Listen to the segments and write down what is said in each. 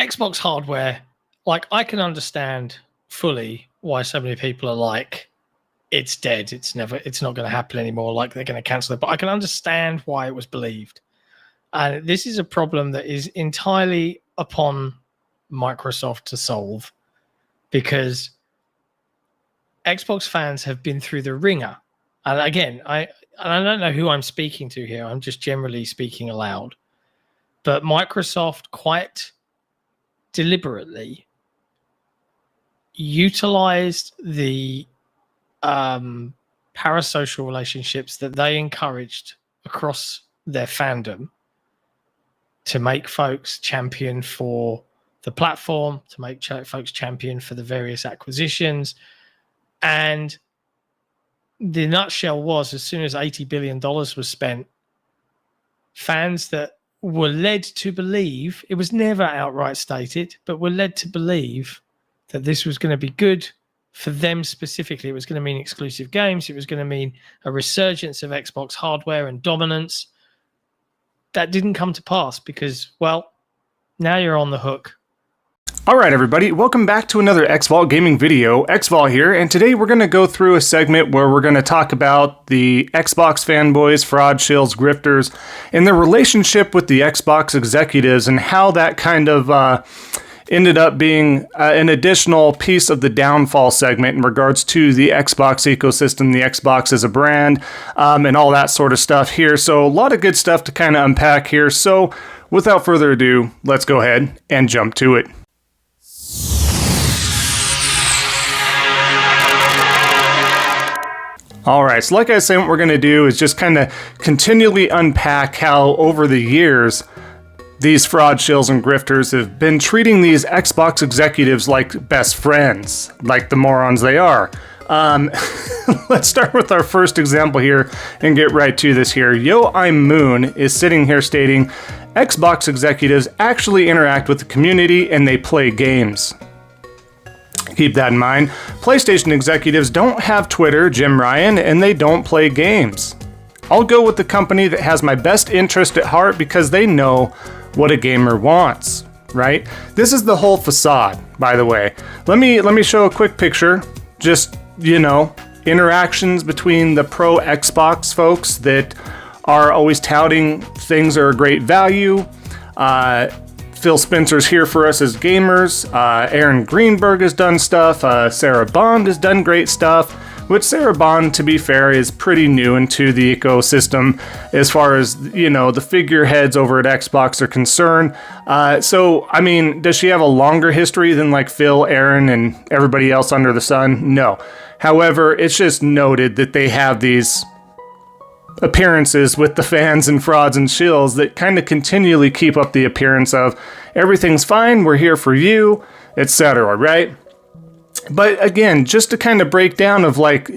Xbox hardware, like, I can understand fully why so many people are like, it's dead. It's not going to happen anymore. Like, they're going to cancel it. But I can understand why it was believed. And this is a problem that is entirely upon Microsoft to solve, because Xbox fans have been through the ringer. And again, I don't know who I'm speaking to here. I'm just generally speaking aloud. But Microsoft quite deliberately utilized the parasocial relationships that they encouraged across their fandom to make folks champion for the platform, to make folks champion for the various acquisitions. And the nutshell was, as soon as $80 billion was spent, fans that were led to believe, it was never outright stated, but were led to believe that this was going to be good for them specifically. It was going to mean exclusive games. It was going to mean a resurgence of Xbox hardware and dominance. That didn't come to pass because, well, now you're on the hook. Alright everybody, welcome back to another Xvault gaming video. Xvault here, and today we're going to go through a segment where we're going to talk about the Xbox fanboys, fraud, shills, grifters, and their relationship with the Xbox executives and how that kind of ended up being an additional piece of the downfall segment in regards to the Xbox ecosystem, the Xbox as a brand, and all that sort of stuff here. So a lot of good stuff to kind of unpack here. So without further ado, let's go ahead and jump to it. Alright, so like I said, what we're going to do is just kind of continually unpack how over the years these fraud, shills, and grifters have been treating these Xbox executives like best friends, like the morons they are. Let's start with our first example here and get right to this here. Yo, I'm Moon is sitting here stating, Xbox executives actually interact with the community and they play games. Keep that in mind. PlayStation executives don't have Twitter, Jim Ryan, and they don't play games. I'll go with the company that has my best interest at heart because they know what a gamer wants, right? This is the whole facade, by the way. Let me show a quick picture. Just, you know, interactions between the pro Xbox folks that are always touting things are a great value. Phil Spencer's here for us as gamers. Aaron Greenberg has done stuff. Sarah Bond has done great stuff. Which Sarah Bond, to be fair, is pretty new into the ecosystem as far as, you know, the figureheads over at Xbox are concerned. So, I mean, does she have a longer history than like Phil, Aaron, and everybody else under the sun? No. However, it's just noted that they have these appearances with the fans and frauds and shills that kind of continually keep up the appearance of everything's fine, we're here for you, etc., right? But again, just to kind of break down of like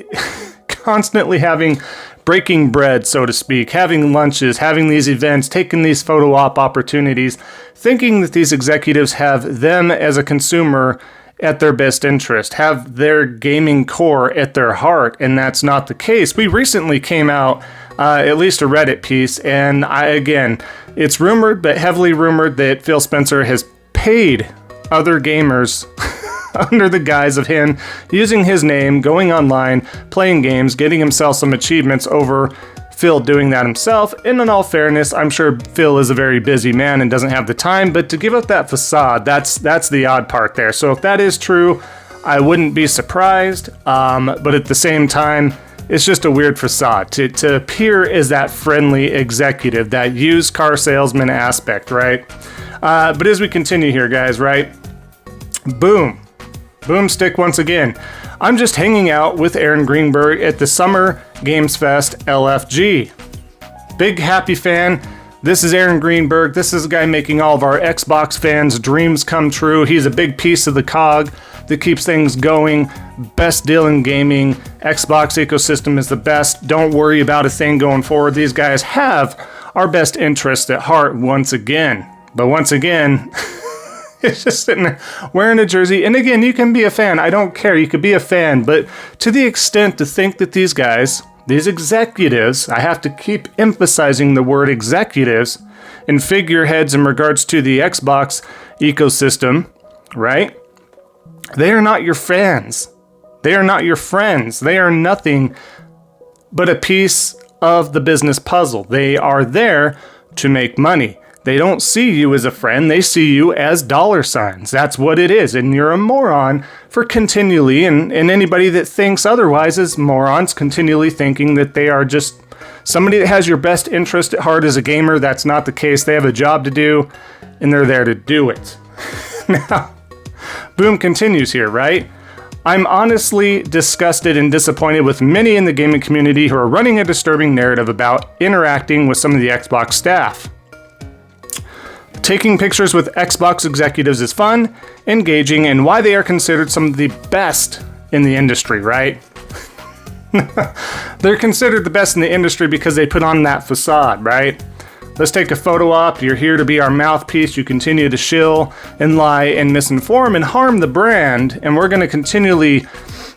constantly having breaking bread, so to speak, having lunches, having these events, taking these photo op opportunities, thinking that these executives have them as a consumer at their best interest, have their gaming core at their heart, and that's not the case. We recently came out at least a Reddit piece, and again, it's rumored, but heavily rumored, that Phil Spencer has paid other gamers under the guise of him using his name, going online, playing games, getting himself some achievements over Phil doing that himself. And in all fairness, I'm sure Phil is a very busy man and doesn't have the time, but to give up that facade, that's the odd part there. So if that is true, I wouldn't be surprised, but at the same time, it's just a weird facade to appear as that friendly executive, that used car salesman aspect, right? But as we continue here, guys, right? Boomstick once again. I'm just hanging out with Aaron Greenberg at the Summer Games Fest LFG. Big happy fan. This is Aaron Greenberg. This is a guy making all of our Xbox fans' dreams come true. He's a big piece of the cog that keeps things going. Best deal in gaming. Xbox ecosystem is the best. Don't worry about a thing going forward. These guys have our best interest at heart once again. But once again, it's just sitting there wearing a jersey. And again, you can be a fan. I don't care. You could be a fan. But to the extent to think that these guys, these executives, I have to keep emphasizing the word executives, and figureheads in regards to the Xbox ecosystem, right? They are not your fans. They are not your friends. They are nothing but a piece of the business puzzle. They are there to make money. They don't see you as a friend. They see you as dollar signs. That's what it is. And you're a moron for continually, and anybody that thinks otherwise is morons, continually thinking that they are just somebody that has your best interest at heart as a gamer. That's not the case. They have a job to do, and they're there to do it. Now, Boom continues here, right? I'm honestly disgusted and disappointed with many in the gaming community who are running a disturbing narrative about interacting with some of the Xbox staff. Taking pictures with Xbox executives is fun, engaging, and why they are considered some of the best in the industry, right? They're considered the best in the industry because they put on that facade, right? Let's take a photo op. You're here to be our mouthpiece. You continue to shill and lie and misinform and harm the brand, and we're going to continually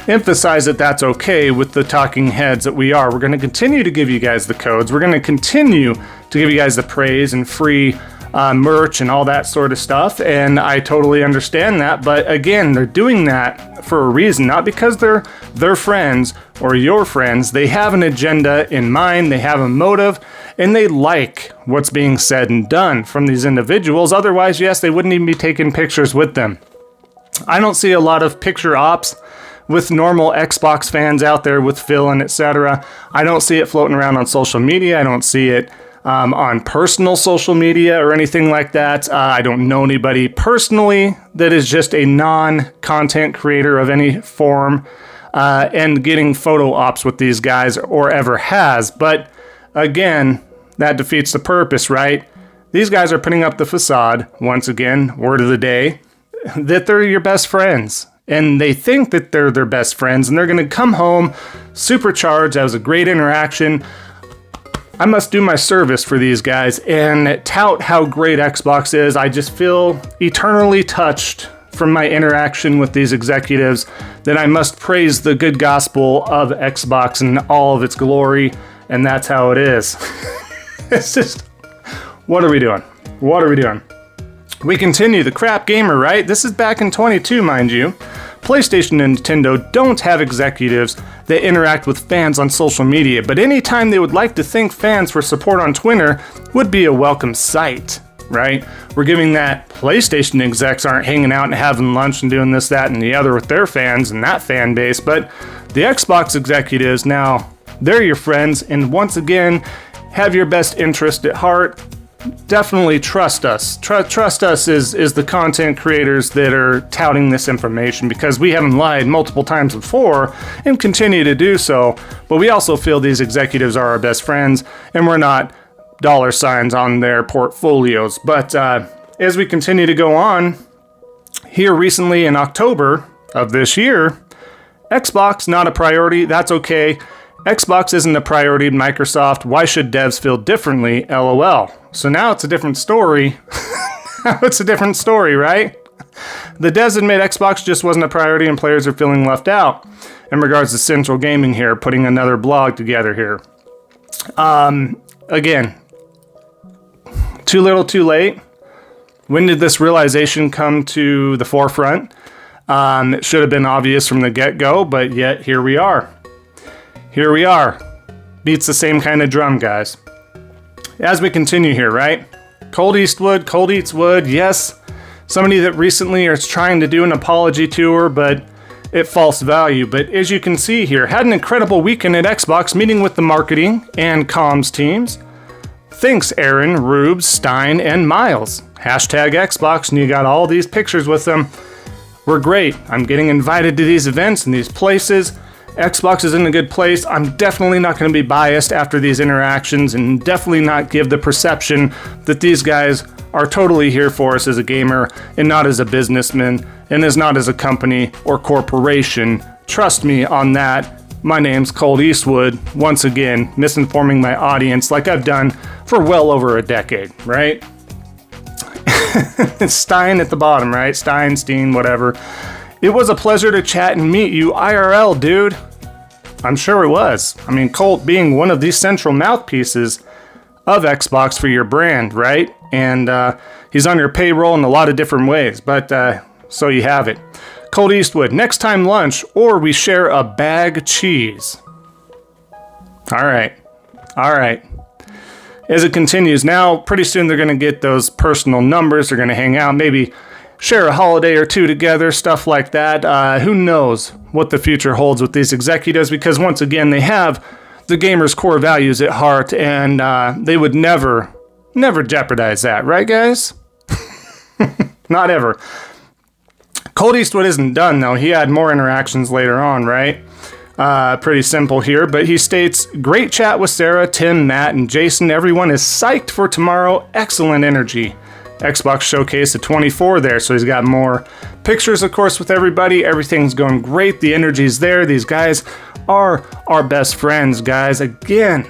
emphasize that that's okay with the talking heads that we are. We're going to continue to give you guys the codes. We're going to continue to give you guys the praise and free merch and all that sort of stuff, and I totally understand that, but again, they're doing that for a reason, not because they're their friends or your friends. They have an agenda in mind, they have a motive, and they like what's being said and done from these individuals. Otherwise, yes, they wouldn't even be taking pictures with them. I don't see a lot of picture ops with normal Xbox fans out there with Phil and etc. I don't see it floating around on social media. I don't see it on personal social media or anything like that. I don't know anybody personally that is just a non-content creator of any form and getting photo ops with these guys or ever has. But again, that defeats the purpose, right? These guys are putting up the facade, once again, word of the day, that they're your best friends. And they think that they're their best friends, and they're going to come home supercharged. That was a great interaction. I must do my service for these guys and tout how great Xbox is. I just feel eternally touched from my interaction with these executives that I must praise the good gospel of Xbox and all of its glory, and that's how it is. It's just, what are we doing? What are we doing? We continue, the crap gamer, right? This is back in 22, mind you. PlayStation and Nintendo don't have executives that interact with fans on social media, but anytime they would like to thank fans for support on Twitter would be a welcome sight, right? We're giving that PlayStation execs aren't hanging out and having lunch and doing this, that, and the other with their fans and that fan base, but the Xbox executives, now, they're your friends, and once again, have your best interest at heart. Definitely trust us. Trust us is the content creators that are touting this information, because we haven't lied multiple times before and continue to do so. But we also feel these executives are our best friends, and we're not dollar signs on their portfolios. But as we continue to go on, here recently in October of this year, Xbox not a priority. That's okay. Xbox isn't a priority in Microsoft. Why should devs feel differently? LOL. So now it's a different story. Now it's a different story, right? The devs admit Xbox just wasn't a priority and players are feeling left out. In regards to Central Gaming here, putting another blog together here. Again, too little, too late. When did this realization come to the forefront? It should have been obvious from the get-go, but yet here we are. Here we are. Beats the same kind of drum, guys. As we continue here, right? Cold Eastwood, Cold Eats Wood, yes. Somebody that recently is trying to do an apology tour, but at false value. But as you can see here, had an incredible weekend at Xbox meeting with the marketing and comms teams. Thanks, Aaron, Rubes, Stein, and Miles. Hashtag Xbox, and you got all these pictures with them. We're great. I'm getting invited to these events and these places. Xbox is in a good place. I'm definitely not going to be biased after these interactions and definitely not give the perception that these guys are totally here for us as a gamer and not as a businessman and as not as a company or corporation. Trust me on that. My name's Cold Eastwood, once again, misinforming my audience like I've done for well over a decade, right? Stein at the bottom, right? Stein, whatever. It was a pleasure to chat and meet you IRL, dude. I'm sure it was. I mean, Colt being one of these central mouthpieces of Xbox for your brand, right? and he's on your payroll in a lot of different ways, but so you have it. Colt Eastwood, next time lunch, or we share a bag cheese. All right. As it continues, now pretty soon they're going to get those personal numbers. They're going to hang out, maybe share a holiday or two together, stuff like that. Who knows what the future holds with these executives, because once again, they have the gamer's core values at heart, and they would never jeopardize that, right, guys? Not ever. Colt Eastwood isn't done, though. He had more interactions later on, right? Pretty simple here, but he states, great chat with Sarah, Tim, Matt, and Jason. Everyone is psyched for tomorrow. Excellent energy. Xbox Showcase at 24 there, so he's got more pictures, of course, with everybody. Everything's going great. The energy's there. These guys are our best friends, guys. Again,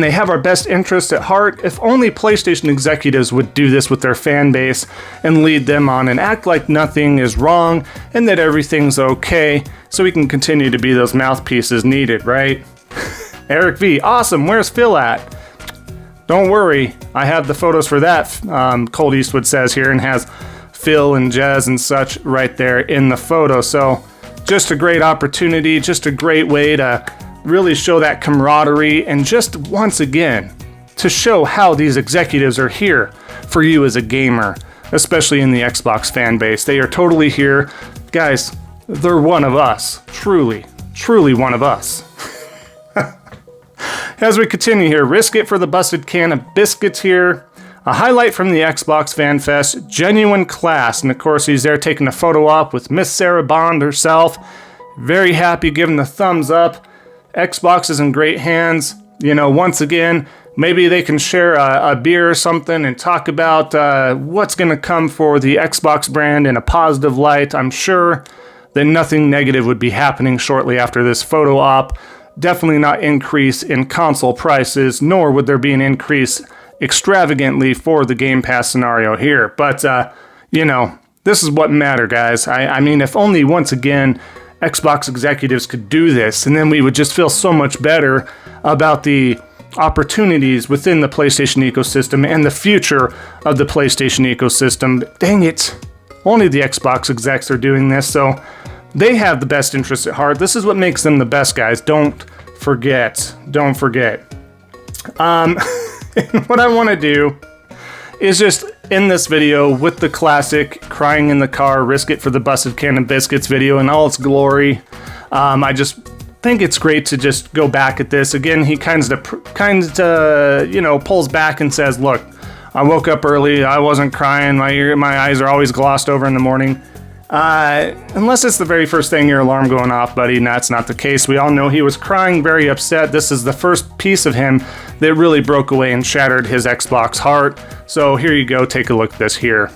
they have our best interests at heart. If only PlayStation executives would do this with their fan base and lead them on and act like nothing is wrong and that everything's okay, so we can continue to be those mouthpieces needed, right? Eric V, awesome. Where's Phil at? Don't worry, I have the photos for that, Colt Eastwood says here, and has Phil and Jez and such right there in the photo. So just a great opportunity, just a great way to really show that camaraderie, and just once again to show how these executives are here for you as a gamer, especially in the Xbox fan base. They are totally here. Guys, they're one of us. Truly one of us. As we continue here, risk it for the busted can of biscuits here. A highlight from the Xbox Fan Fest, genuine class. And of course, he's there taking a photo op with Miss Sarah Bond herself. Very happy, giving the thumbs up. Xbox is in great hands. You know, once again, maybe they can share a beer or something and talk about what's going to come for the Xbox brand in a positive light. I'm sure that nothing negative would be happening shortly after this photo op. Definitely not increase in console prices, nor would there be an increase extravagantly for the Game Pass scenario here. But, you know, this is what matters, guys. I mean, if only once again Xbox executives could do this, and then we would just feel so much better about the opportunities within the PlayStation ecosystem and the future of the PlayStation ecosystem. Dang it. Only the Xbox execs are doing this, so they have the best interests at heart. This is what makes them the best, guys. Don't forget. What I want to do is just end this video with the classic crying in the car, risk it for the busted can of biscuits video in all its glory. I just think it's great to just go back at this. Again, he kind of you know, pulls back and says, look, I woke up early, I wasn't crying, my eyes are always glossed over in the morning. Unless it's the very first thing your alarm going off, buddy, and that's not the case. We all know he was crying, very upset. This is the first piece of him that really broke away and shattered his Xbox heart. So here you go, take a look at this here.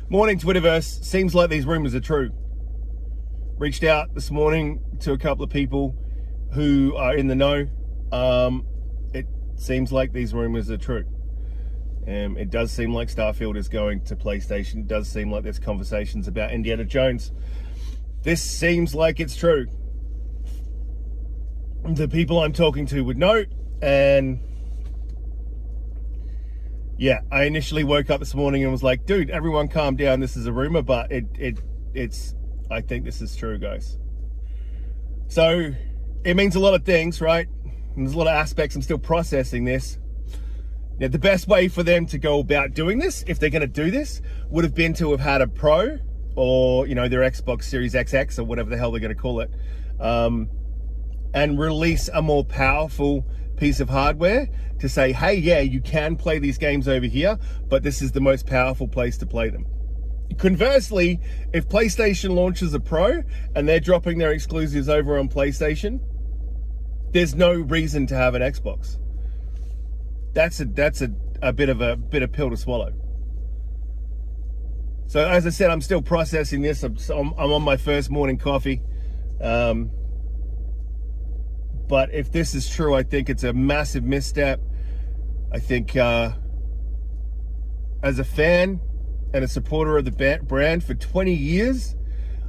Morning, Twitterverse. Seems like these rumors are true. Reached out this morning to a couple of people who are in the know. It seems like these rumors are true. It does seem like Starfield is going to PlayStation. It does seem like there's conversations about Indiana Jones. This seems like it's true. The people I'm talking to would know, and yeah, I initially woke up this morning and was like, dude, everyone calm down, this is a rumor, but it's I think this is true, guys. So it means a lot of things, right? And there's a lot of aspects. I'm still processing this. Now, the best way for them to go about doing this, if they're going to do this, would have been to have had a Pro, or, you know, their Xbox Series XX, or whatever the hell they're going to call it, and release a more powerful piece of hardware to say, hey, yeah, you can play these games over here, but this is the most powerful place to play them. Conversely, if PlayStation launches a Pro and they're dropping their exclusives over on PlayStation, there's no reason to have an Xbox. That's a bit of pill to swallow. So as I said, I'm still processing this. I'm on my first morning coffee. But if this is true, I think it's a massive misstep. I think as a fan and a supporter of the brand for 20 years,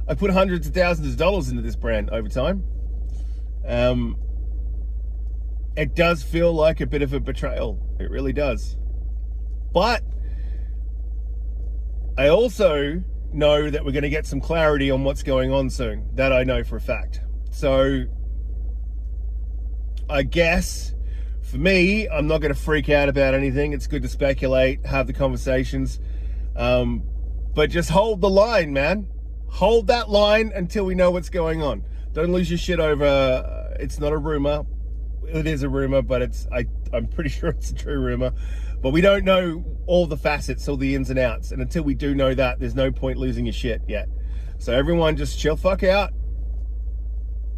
I put hundreds of thousands of dollars into this brand over time. It does feel like a bit of a betrayal. It really does. But I also know that we're going to get some clarity on what's going on soon. That I know for a fact. So I guess for me, I'm not going to freak out about anything. It's good to speculate, have the conversations, but just hold the line, man. Hold that line until we know what's going on. Don't lose your shit over, it's not a rumor. It is a rumor, but I'm pretty sure it's a true rumor. But we don't know all the facets, all the ins and outs. And until we do know that, there's no point losing your shit yet. So everyone just chill fuck out.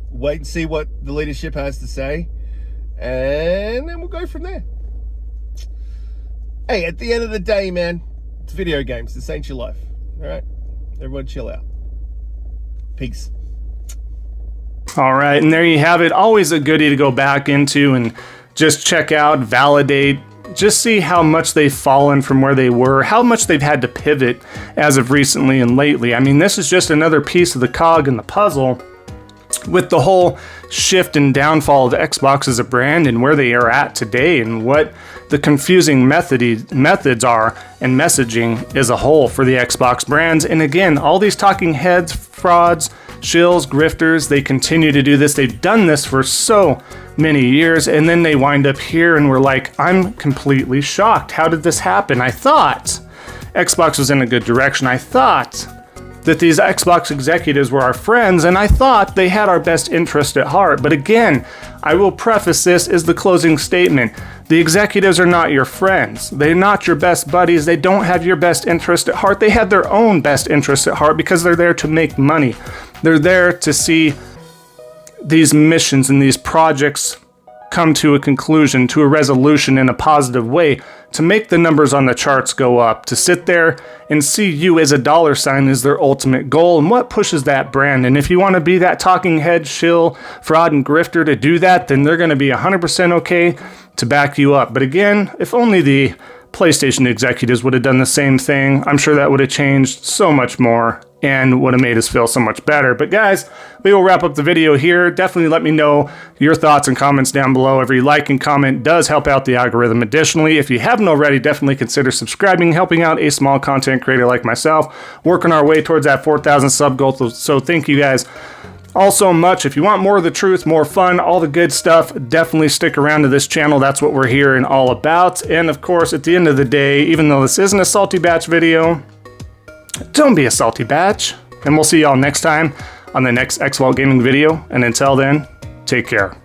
Wait and see what the leadership has to say. And then we'll go from there. Hey, at the end of the day, man, it's video games. This ain't your life. All right? Everyone chill out. Peace. All right, and there you have it. Always a goodie to go back into and just check out, validate, just see how much they've fallen from where they were, how much they've had to pivot as of recently and lately. I mean, this is just another piece of the cog in the puzzle with the whole shift and downfall of Xbox as a brand and where they are at today and what the confusing methods are and messaging as a whole for the Xbox brands. And again, all these talking heads, frauds, shills, grifters, they continue to do this. They've done this for so many years, and then they wind up here and we're like, I'm completely shocked. How did this happen? I thought Xbox was in a good direction. I thought that these Xbox executives were our friends, and I thought they had our best interest at heart. But again, I will preface this as the closing statement. The executives are not your friends. They're not your best buddies. They don't have your best interest at heart. They have their own best interest at heart because they're there to make money. They're there to see these missions and these projects come to a conclusion, to a resolution in a positive way, to make the numbers on the charts go up, to sit there and see you as a dollar sign is their ultimate goal, and what pushes that brand. And if you want to be that talking head, shill, fraud, and grifter to do that, then they're going to be 100% okay to back you up. But again, if only the PlayStation executives would have done the same thing, I'm sure that would have changed so much more and would have made us feel so much better. But guys, we will wrap up the video here. Definitely let me know your thoughts and comments down below. Every like and comment does help out the algorithm. Additionally, if you haven't already, definitely consider subscribing, helping out a small content creator like myself, working our way towards that 4,000 sub goal. So thank you guys all so much. If you want more of the truth, more fun, all the good stuff, definitely stick around to this channel. That's what we're here and all about. And of course, at the end of the day, even though this isn't a salty batch video, don't be a salty batch. And we'll see y'all next time on the next Xvault gaming video. And until then, take care.